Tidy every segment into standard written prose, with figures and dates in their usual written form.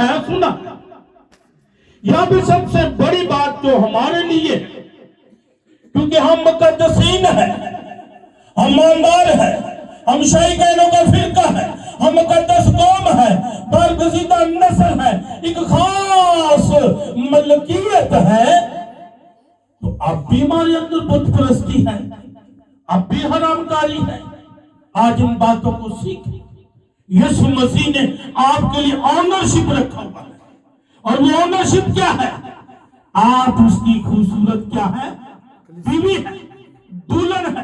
ہے سنا. یہاں پہ سب سے بڑی بات جو ہمارے لیے، کیونکہ ہم مقدسین ہیں، ہم مالدار ہیں، ہم شائقینوں کا فرقہ ہے، ہم مقدس قوم ہے، برگزیدہ نسل ہے، ایک خاص ملکیت ہے، تو اب بھی ہمارے اندر بت پرستی ہے، اب بھی حرام کاری ہے. آج ان باتوں کو سیکھیں. یسوع مسیح نے آپ کے لیے آنرشپ رکھا ہوا ہے، اور وہ آنرشپ کیا ہے؟ آپ اس کی خوبصورت کیا ہے؟ بیوی ہے، دلہن ہے.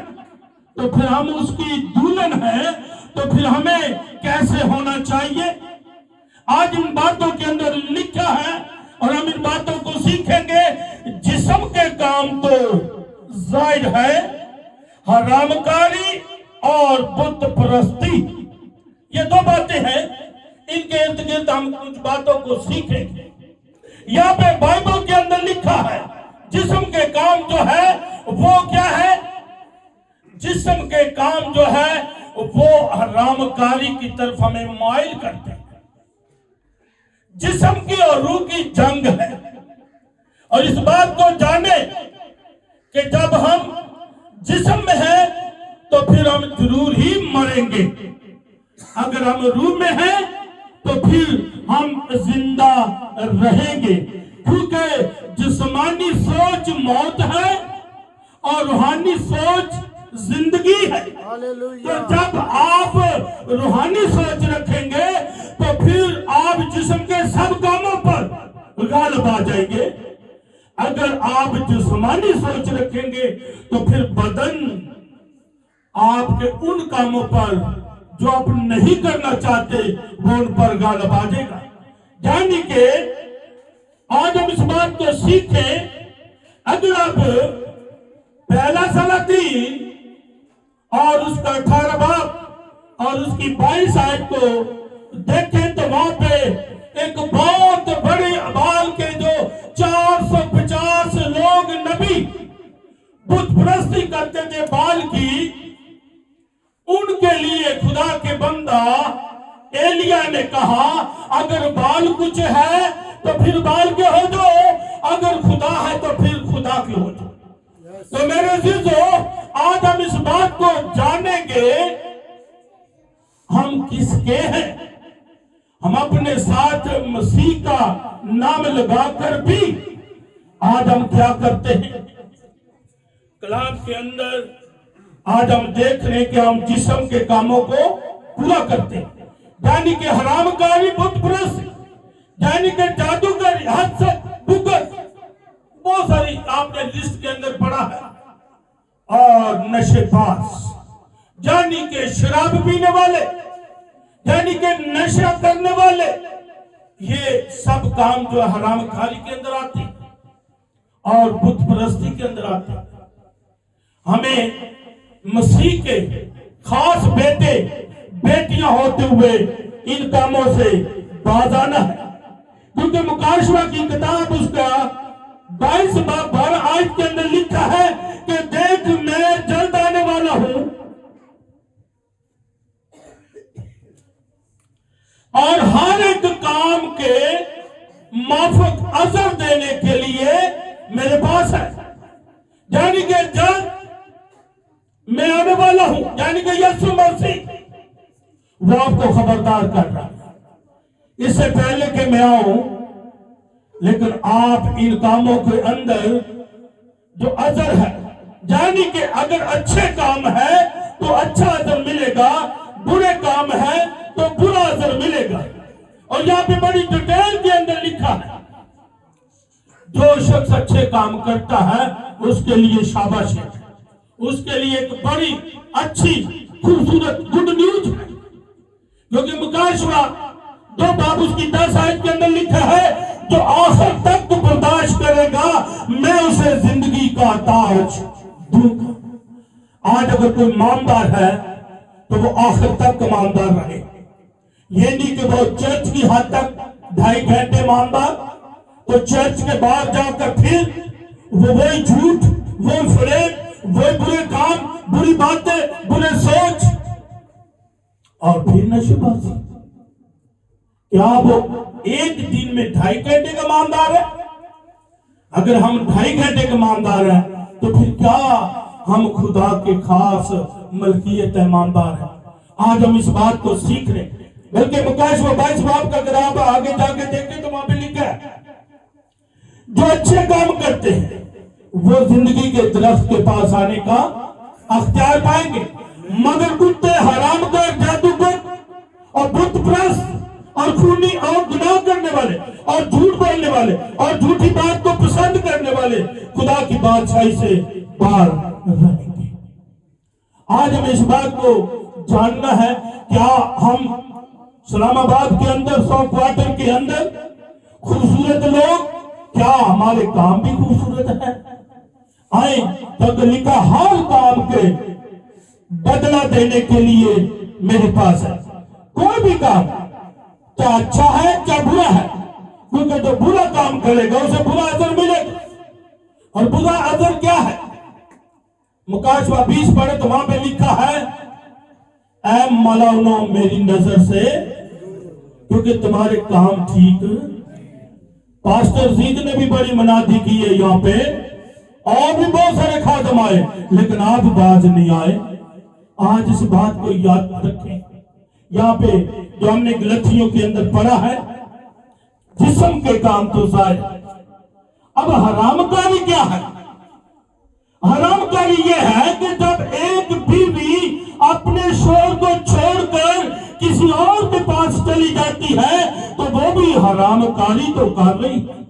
تو پھر ہم اس کی دلہن ہیں، تو پھر ہمیں کیسے ہونا چاہیے؟ آج ان باتوں کے اندر لکھا ہے، اور ہم ان باتوں کو سیکھیں گے. جسم کے کام تو ظاہر ہے، حرام کاری اور بت پرستی، یہ دو باتیں ہیں. ان کے ارد گرد ہم کچھ باتوں کو سیکھیں گے. یہاں پہ بائبل کے اندر لکھا ہے جسم کے کام جو ہے وہ کیا ہے؟ جسم کے کام جو ہے وہ حرام کاری کی طرف ہمیں مائل کرتے ہیں. جسم کی اور روح کی جنگ ہے. اور اس بات کو جانے کہ جب ہم جسم میں ہیں تو پھر ہم ضرور ہی مریں گے. اگر ہم روح میں ہیں تو پھر ہم زندہ رہیں گے، کیونکہ جسمانی سوچ موت ہے اور روحانی سوچ زندگی ہے. تو جب آپ روحانی سوچ رکھیں گے تو پھر آپ جسم کے سب کاموں پر غالب آ جائیں گے. اگر آپ جسمانی سوچ رکھیں گے تو پھر بدن آپ کے ان کاموں پر جو آپ نہیں کرنا چاہتے وہ ان پر غالب آ جائے گا. یعنی کہ آج ہم اس بات کو سیکھیں. اگر آپ پہلا سلاطین اور اس کا 18 باب اور اس کی 22 آیت کو دیکھیں تو وہاں پہ ایک بہت بڑے ابال کے جو 450 لوگ نبی بت پرستی کرتے تھے بال کی، ان کے لیے خدا کے بندہ ایلیا نے کہا اگر بال کچھ ہے تو پھر بال کے ہو جاؤ، اگر خدا ہے تو پھر خدا کے ہو جاؤ. تو میرے عزیزو، آج ہم اس بات کو جانیں گے ہم کس کے ہیں. ہم اپنے ساتھ مسیح کا نام لگا کر بھی آج ہم کیا کرتے ہیں؟ کلام کے اندر آج ہم دیکھ رہے ہیں کہ ہم جسم کے کاموں کو پورا کرتے ہیں. یعنی کہ حرام کاری، بت پرستی، یعنی کہ جادوگری، حسد، بغض، بہت ساری آپ نے لسٹ کے اندر پڑھا ہے. اور نشے باز، یعنی کہ شراب پینے والے، یعنی کہ نشہ کرنے والے، یہ سب کام جو حرام کاری کے اندر آتے ہیں اور بت پرستی کے اندر آتے ہیں. ہمیں مسیح کے خاص بیٹے بیٹیاں ہوتے ہوئے ان کاموں سے باز آنا ہے. کیونکہ مکاشفہ کی کتاب اس کا 22 باب 12 آیت کے اندر لکھا ہے کہ دیکھ میں جلد آنے والا ہوں اور ہر ایک کام کے موافق اجر دینے کے لیے میرے پاس ہے. یعنی کہ جلد میں آنے والا ہوں، یعنی کہ یسوع مسیح وہ آپ کو خبردار کر رہا ہے اس سے پہلے کہ میں آؤں. لیکن آپ ان کاموں کے اندر جو اجر ہے، یعنی کہ اگر اچھے کام ہے تو اچھا اجر ملے گا، برے کام ہے تو برا اجر ملے گا. اور یہاں پہ بڑی ڈیٹیل کے اندر لکھا ہے جو شخص اچھے کام کرتا ہے اس کے لیے شاباش ہے، اس کے لیے ایک بڑی اچھی خوبصورت گڈ نیوز ہے. کیونکہ مکاشفہ 2 باب اس کی 10 آیت کے اندر لکھا ہے جو آخر تک برداشت کرے گا میں اسے زندگی کا تاج دوں گا. آج اگر کوئی ایماندار ہے تو وہ آخر تک ایماندار رہے. یہ نہیں کہ وہ چرچ کی حد تک 2.5 گھنٹے ایماندار، تو چرچ کے باہر جا کر پھر وہی جھوٹ، وہی فریب، وہی برے کام، بری باتیں، برے سوچ اور پھر نشے بازی. کیا وہ ایک دن میں 2.5 گھنٹے کا مالدار ہے؟ اگر ہم 2.5 گھنٹے کا مالدار ہیں تو پھر کیا ہم خدا کے خاص ملکیت مالدار ہیں؟ آج ہم اس بات کو سیکھ رہے ہیں، بلکہ مکاشفہ 22 باب کا اگر آپ آگے جا کے دیکھیں تو وہاں پہ لکھا ہے جو اچھے کام کرتے ہیں وہ زندگی کے درخت کے پاس آنے کا اختیار پائیں گے، مگر کتے، حرام کار، جادوگر اور بت پرست اور خونی اور گناہ کرنے والے اور جھوٹ بولنے والے اور جھوٹی بات کو پسند کرنے والے خدا کی بادشاہی سے باہر رہیں گے۔ آج ہمیں اس بات کو جاننا ہے، کیا ہم اسلام آباد کے اندر 100 کوارٹر کے اندر خوبصورت لوگ، کیا ہمارے کام بھی خوبصورت ہے؟ آئیں تک لکھا ہر کام کے بدلہ دینے کے لیے میرے پاس ہے، کوئی بھی کام کیا اچھا ہے کیا برا ہے، کیونکہ جو برا کام کرے گا اسے برا اثر ملے گا، اور برا اثر کیا ہے؟ مکاشفہ 20 پڑھے تو وہاں پہ لکھا ہے اے ملعونوں میری نظر سے، کیونکہ تمہارے کام ٹھیک۔ پاسٹر زید نے بھی بڑی منادی کی ہے یہاں پہ، اور بھی بہت سارے خادم آئے، لیکن آپ باز نہیں آئے۔ آج اس بات کو یاد رکھیں، یہاں پہ جو ہم نے غلطیوں کے اندر پڑھا ہے، جسم کے کام تو ظاہر۔ اب حرام کاری کیا ہے؟ حرام کاری یہ ہے کہ جب ایک بیوی اپنے شوہر کو چھوڑ کر کسی اور کے پاس چلی جاتی ہے تو وہ بھی حرام کاری تو کر رہی ہے،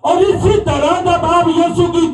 اور اسی طرح جب آپ یسوع کی